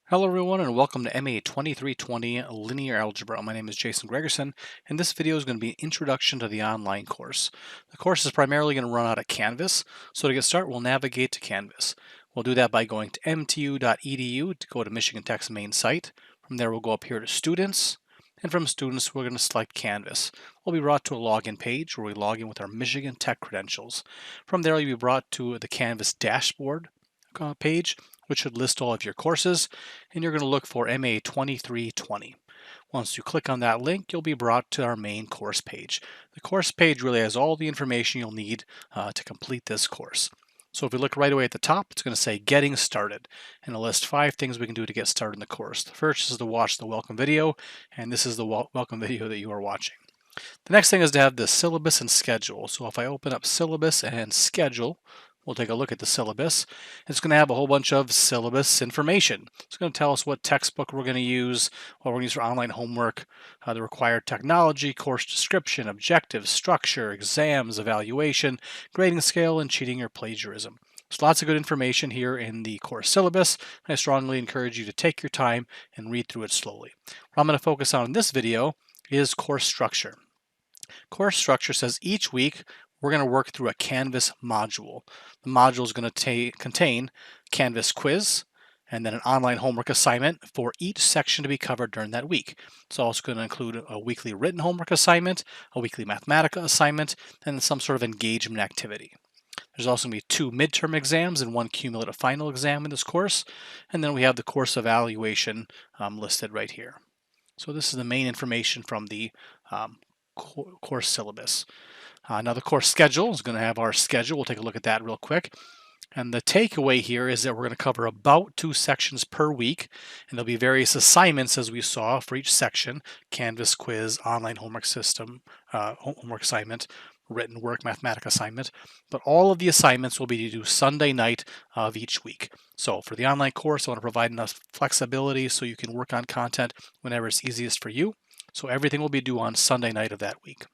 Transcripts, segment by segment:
Hello everyone and welcome to MA2320 Linear Algebra. My name is Jason Gregerson and this video is going to be an introduction to the online course. The course is primarily going to run out of Canvas, so to get started we'll navigate to Canvas. We'll do that by going to mtu.edu to go to Michigan Tech's main site. From there we'll go up here to Students, and from Students we're going to select Canvas. We'll be brought to a login page where we log in with our Michigan Tech credentials. From there you'll be brought to the Canvas dashboard page, which should list all of your courses, and you're going to look for MA2320. Once you click on that link, you'll be brought to our main course page. The course page really has all the information you'll need to complete this course. So if we look right away at the top, it's going to say Getting Started, and it'll list 5 things we can do to get started in the course. The first is to watch the welcome video, and this is the welcome video that you are watching. The next thing is to have the syllabus and schedule. So if I open up syllabus and schedule, we'll take a look at the syllabus. It's going to have a whole bunch of syllabus information. It's going to tell us what textbook we're going to use, what we're going to use for online homework, the required technology, course description, objectives, structure, exams, evaluation, grading scale, and cheating or plagiarism. There's lots of good information here in the course syllabus. I strongly encourage you to take your time and read through it slowly. What I'm going to focus on in this video is course structure. Course structure says each week we're going to work through a Canvas module. The module is going to contain Canvas quiz and then an online homework assignment for each section to be covered during that week. It's also going to include a weekly written homework assignment, a weekly Mathematica assignment, and some sort of engagement activity. There's also going to be 2 midterm exams and 1 cumulative final exam in this course, and then we have the course evaluation listed right here. So this is the main information from the course syllabus. Now the course schedule is going to have our schedule. We'll take a look at that real quick. And the takeaway here is that we're going to cover about 2 sections per week, and there'll be various assignments as we saw for each section: Canvas quiz, online homework system, homework assignment, written work, mathematics assignment. But all of the assignments will be due Sunday night of each week. So for the online course, I want to provide enough flexibility so you can work on content whenever it's easiest for you. So everything will be due on Sunday night of that week.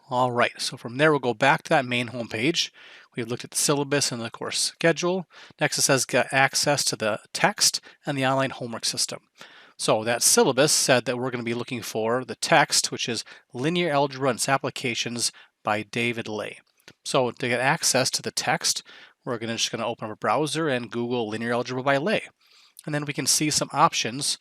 All right, so from there we'll go back to that main home page. We've looked at the syllabus and the course schedule. Next it says get access to the text and the online homework system. So that syllabus said that we're going to be looking for the text, which is Linear Algebra and Its Applications by David Ley. So to get access to the text, we're just going to open up a browser and Google Linear Algebra by Ley. And then we can see some options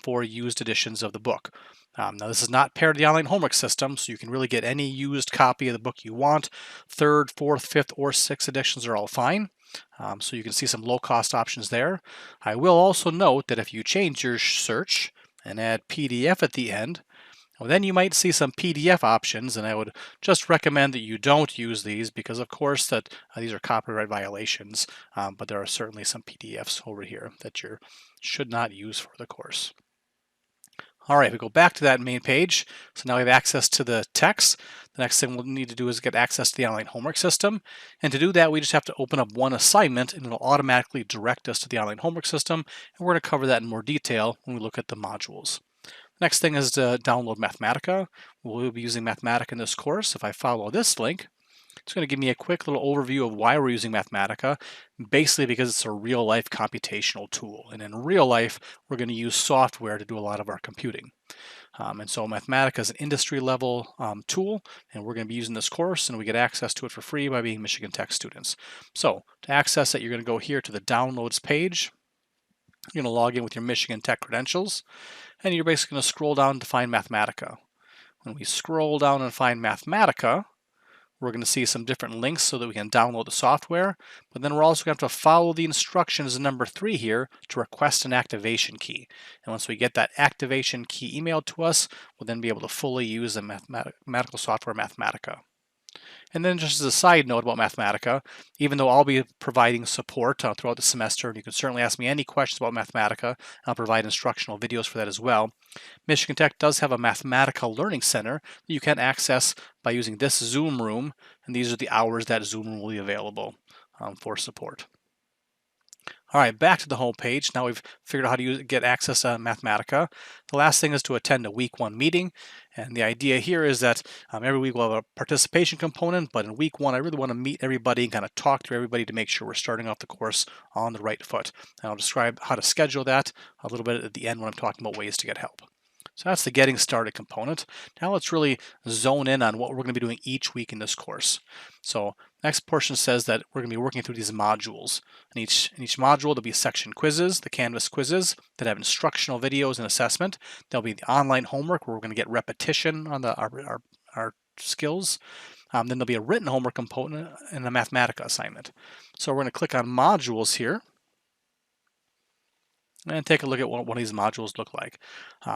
for used editions of the book. Now this is not paired to the online homework system, so you can really get any used copy of the book you want. 3rd, 4th, 5th, or 6th editions are all fine. So you can see some low-cost options there. I will also note that if you change your search and add PDF at the end, well, then you might see some PDF options, and I would just recommend that you don't use these because, of course, that these are copyright violations, but there are certainly some PDFs over here that you should not use for the course. All right, we go back to that main page. So now we have access to the text. The next thing we'll need to do is get access to the online homework system. And to do that, we just have to open up one assignment and it'll automatically direct us to the online homework system. And we're going to cover that in more detail when we look at the modules. Next thing is to download Mathematica. We'll be using Mathematica in this course. If I follow this link, it's going to give me a quick little overview of why we're using Mathematica, basically because it's a real-life computational tool. And in real life, we're going to use software to do a lot of our computing. And so Mathematica is an industry-level tool, and we're going to be using this course, and we get access to it for free by being Michigan Tech students. So to access it, you're going to go here to the Downloads page. You're going to log in with your Michigan Tech credentials, and you're basically going to scroll down to find Mathematica. When we scroll down and find Mathematica, we're going to see some different links so that we can download the software, but then we're also going to have to follow the instructions in number 3 here to request an activation key. And once we get that activation key emailed to us, we'll then be able to fully use the mathematical software Mathematica. And then just as a side note about Mathematica, even though I'll be providing support throughout the semester, and you can certainly ask me any questions about Mathematica, and I'll provide instructional videos for that as well, Michigan Tech does have a Mathematica Learning Center that you can access by using this Zoom room, and these are the hours that Zoom room will be available for support. All right, back to the home page. Now we've figured out how to get access to Mathematica. The last thing is to attend a week 1 meeting. And the idea here is that every week we'll have a participation component, but in week 1, I really want to meet everybody and kind of talk to everybody to make sure we're starting off the course on the right foot. And I'll describe how to schedule that a little bit at the end when I'm talking about ways to get help. So that's the getting started component. Now let's really zone in on what we're going to be doing each week in this course. So next portion says that we're going to be working through these modules. In each module, there'll be section quizzes, the Canvas quizzes that have instructional videos and assessment. There'll be the online homework where we're going to get repetition on our skills. Then there'll be a written homework component and a Mathematica assignment. So we're going to click on modules here and take a look at what one of these modules look like.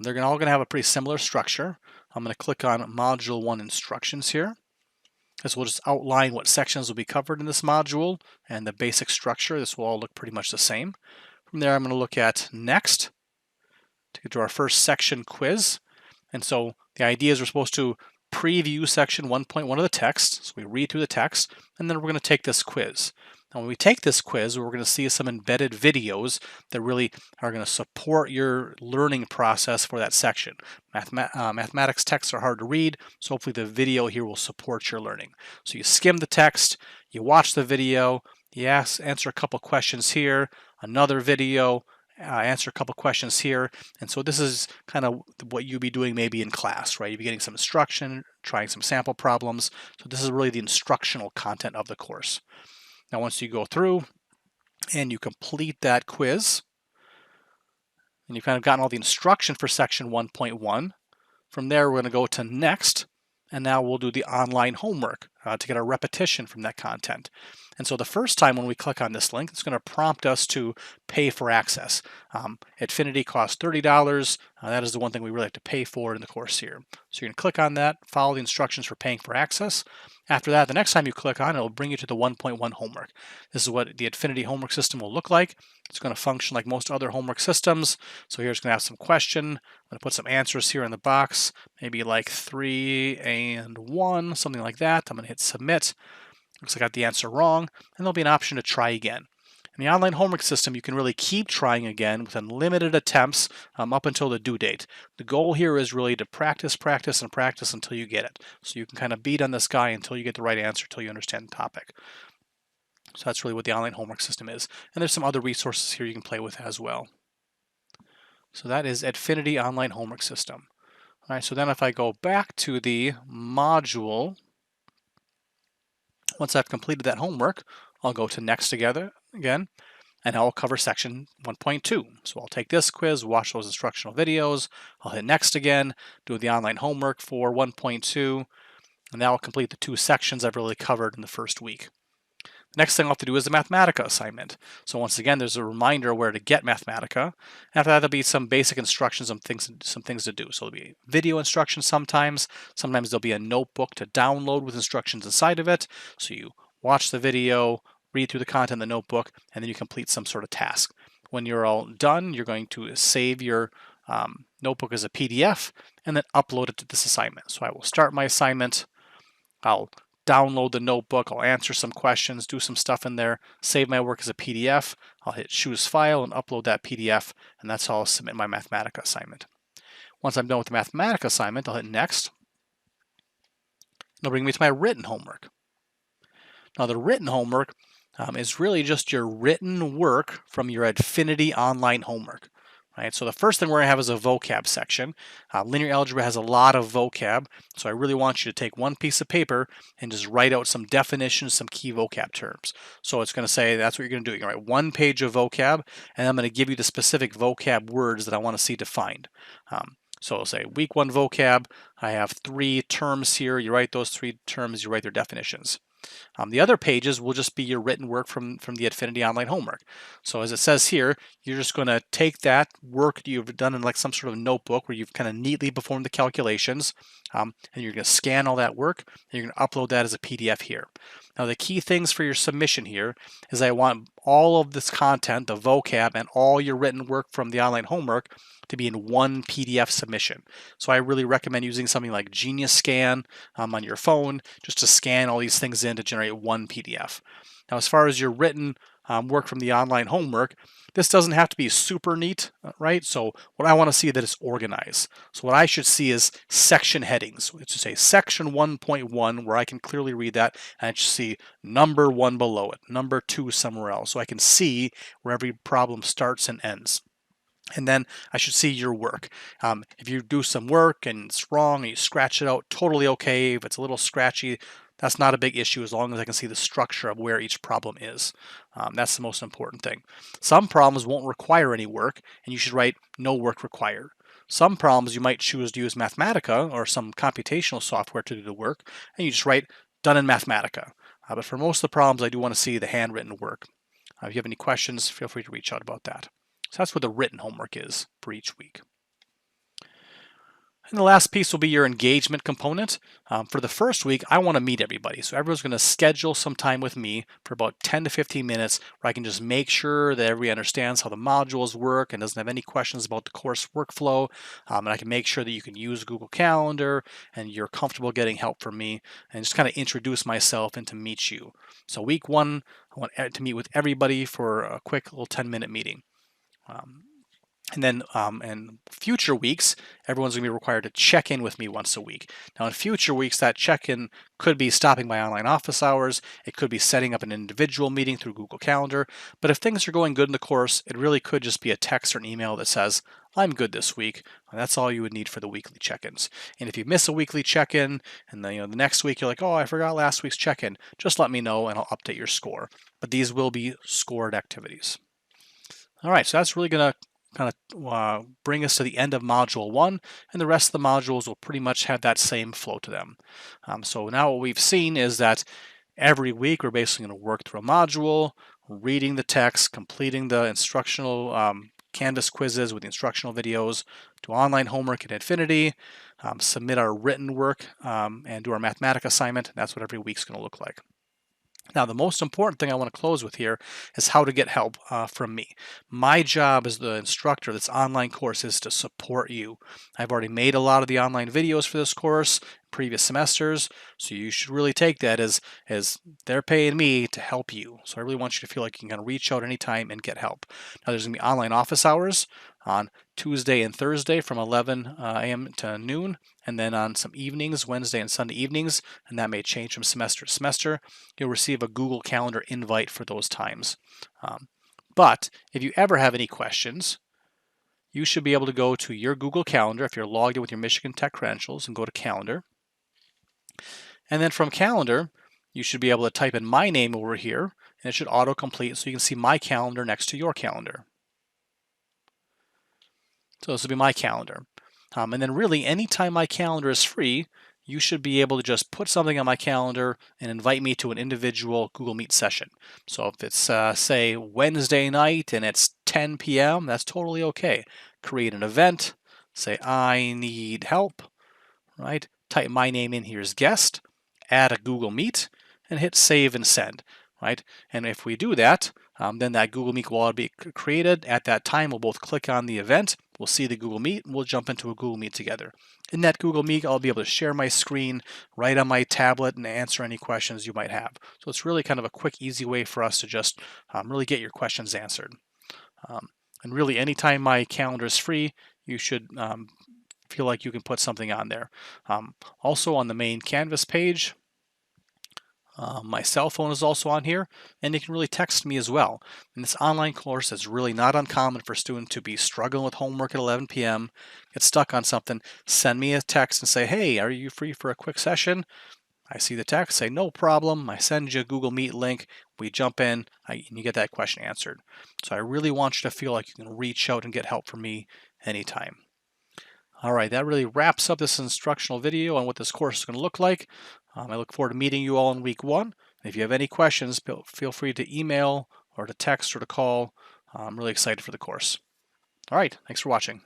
They're all going to have a pretty similar structure. I'm going to click on Module 1 Instructions here. This will just outline what sections will be covered in this module and the basic structure. This will all look pretty much the same. From there, I'm going to look at Next to get to our first section quiz. And so the idea is we're supposed to preview section 1.1 of the text. So we read through the text, and then we're going to take this quiz. Now, when we take this quiz, we're going to see some embedded videos that really are going to support your learning process for that section. Mathematics texts are hard to read, so hopefully the video here will support your learning. So you skim the text, you watch the video, you answer a couple questions here, another video, answer a couple questions here. And so this is kind of what you'll be doing maybe in class, right? You'll be getting some instruction, trying some sample problems. So this is really the instructional content of the course. Now, once you go through and you complete that quiz, and you've kind of gotten all the instruction for section 1.1, from there we're going to go to Next, and now we'll do the online homework to get our repetition from that content. And so the first time when we click on this link, it's going to prompt us to pay for access. Edfinity costs $30. That is the one thing we really have to pay for in the course here. So you're going to click on that, follow the instructions for paying for access. After that, the next time you click on it, it'll bring you to the 1.1 homework. This is what the Edfinity homework system will look like. It's going to function like most other homework systems. So here's going to have some question. I'm going to put some answers here in the box, maybe like 3 and 1, something like that. I'm going to hit submit. Looks like I got the answer wrong, and there'll be an option to try again. In the online homework system, you can really keep trying again with unlimited attempts up until the due date. The goal here is really to practice, practice, and practice until you get it. So you can kind of beat on this guy until you get the right answer, until you understand the topic. So that's really what the online homework system is. And there's some other resources here you can play with as well. So that is Edfinity Online Homework System. All right, so then if I go back to the module, once I've completed that homework, I'll go to Next again, and I'll cover section 1.2. So I'll take this quiz, watch those instructional videos, I'll hit Next again, do the online homework for 1.2, and that will complete the 2 sections I've really covered in the first week. The next thing I'll have to do is the Mathematica assignment. So once again, there's a reminder where to get Mathematica. After that, there'll be some basic instructions on some things to do. So there'll be video instructions sometimes. Sometimes there'll be a notebook to download with instructions inside of it. So you watch the video, read through the content in the notebook, and then you complete some sort of task. When you're all done, you're going to save your notebook as a PDF and then upload it to this assignment. So I will start my assignment. I'll download the notebook, I'll answer some questions, do some stuff in there, save my work as a PDF, I'll hit choose file and upload that PDF, and that's how I'll submit my Mathematica assignment. Once I'm done with the Mathematica assignment, I'll hit next. It'll bring me to my written homework. Now the written homework is really just your written work from your Edfinity online homework. Right, so the first thing we're going to have is a vocab section. Linear algebra has a lot of vocab, so I really want you to take one piece of paper and just write out some definitions, some key vocab terms. So it's going to say that's what you're going to do. You're going to write 1 page of vocab, and I'm going to give you the specific vocab words that I want to see defined. So it'll say week 1 vocab, I have 3 terms here. You write those 3 terms, you write their definitions. The other pages will just be your written work from the Edfinity online homework. So as it says here, you're just going to take that work that you've done in like some sort of notebook where you've kind of neatly performed the calculations, and you're going to scan all that work, and you're going to upload that as a PDF here. Now the key things for your submission here is I want all of this content, the vocab, and all your written work from the online homework to be in one PDF submission. So I really recommend using something like Genius Scan on your phone just to scan all these things in to generate one PDF. Now as far as your written work from the online homework, this doesn't have to be super neat, right? So what I want to see that is organized. So what I should see is section headings. It should say section 1.1 where I can clearly read that, and I should see number 1 below it, number 2 somewhere else, so I can see where every problem starts and ends. And then I should see your work. If you do some work and it's wrong and you scratch it out, totally okay. If it's a little scratchy, that's not a big issue as long as I can see the structure of where each problem is. That's the most important thing. Some problems won't require any work, and you should write no work required. Some problems you might choose to use Mathematica or some computational software to do the work, and you just write done in Mathematica. But for most of the problems, I do want to see the handwritten work. If you have any questions, feel free to reach out about that. So that's what the written homework is for each week. And the last piece will be your engagement component. For the first week, I want to meet everybody. So everyone's going to schedule some time with me for about 10 to 15 minutes where I can just make sure that everybody understands how the modules work and doesn't have any questions about the course workflow. And I can make sure that you can use Google Calendar and you're comfortable getting help from me, and just kind of introduce myself and to meet you. So week 1, I want to meet with everybody for a quick little 10-minute meeting. And then in future weeks, everyone's going to be required to check in with me once a week. Now, in future weeks, that check-in could be stopping by online office hours. It could be setting up an individual meeting through Google Calendar. But if things are going good in the course, it really could just be a text or an email that says, I'm good this week. And that's all you would need for the weekly check-ins. And if you miss a weekly check-in and then, the next week you're like, oh, I forgot last week's check-in, just let me know and I'll update your score. But these will be scored activities. All right, so that's really going to kind of bring us to the end of Module 1, and the rest of the modules will pretty much have that same flow to them. So now what we've seen is that every week we're basically going to work through a module, reading the text, completing the instructional Canvas quizzes with the instructional videos, do online homework at infinity, submit our written work, and do our Mathematica assignment. That's what every week's going to look like. Now, the most important thing I want to close with here is how to get help from me. My job as the instructor of this online course is to support you. I've already made a lot of the online videos for this course, previous semesters, so you should really take that as they're paying me to help you. So I really want you to feel like you can reach out anytime and get help. Now, there's going to be online office hours on Tuesday and Thursday from 11 a.m. to noon, and then on some evenings, Wednesday and Sunday evenings, and that may change from semester to semester. You'll receive a Google Calendar invite for those times. But if you ever have any questions, you should be able to go to your Google Calendar if you're logged in with your Michigan Tech credentials and go to Calendar. And then from Calendar, you should be able to type in my name over here, and it should autocomplete so you can see my calendar next to your calendar. So this will be my calendar. And then really, anytime my calendar is free, you should be able to just put something on my calendar and invite me to an individual Google Meet session. So if it's, say, Wednesday night and it's 10 p.m., that's totally okay. Create an event, say, I need help, right? Type my name in here as guest, add a Google Meet, and hit save and send, right? And if we do that, then that Google Meet will be created. At that time, we'll both click on the event, we'll see the Google Meet, and we'll jump into a Google Meet together. In that Google Meet, I'll be able to share my screen right on my tablet and answer any questions you might have. So it's really kind of a quick, easy way for us to just really get your questions answered. And really, anytime my calendar is free, you should feel like you can put something on there. Also on the main Canvas page, my cell phone is also on here, and you can really text me as well. In this online course, it's really not uncommon for students to be struggling with homework at 11 p.m., get stuck on something, send me a text and say, hey, are you free for a quick session? I see the text, say, no problem. I send you a Google Meet link. We jump in, and you get that question answered. So I really want you to feel like you can reach out and get help from me anytime. All right, that really wraps up this instructional video on what this course is going to look like. I look forward to meeting you all in week 1. If you have any questions, feel free to email or to text or to call. I'm really excited for the course. All right, thanks for watching.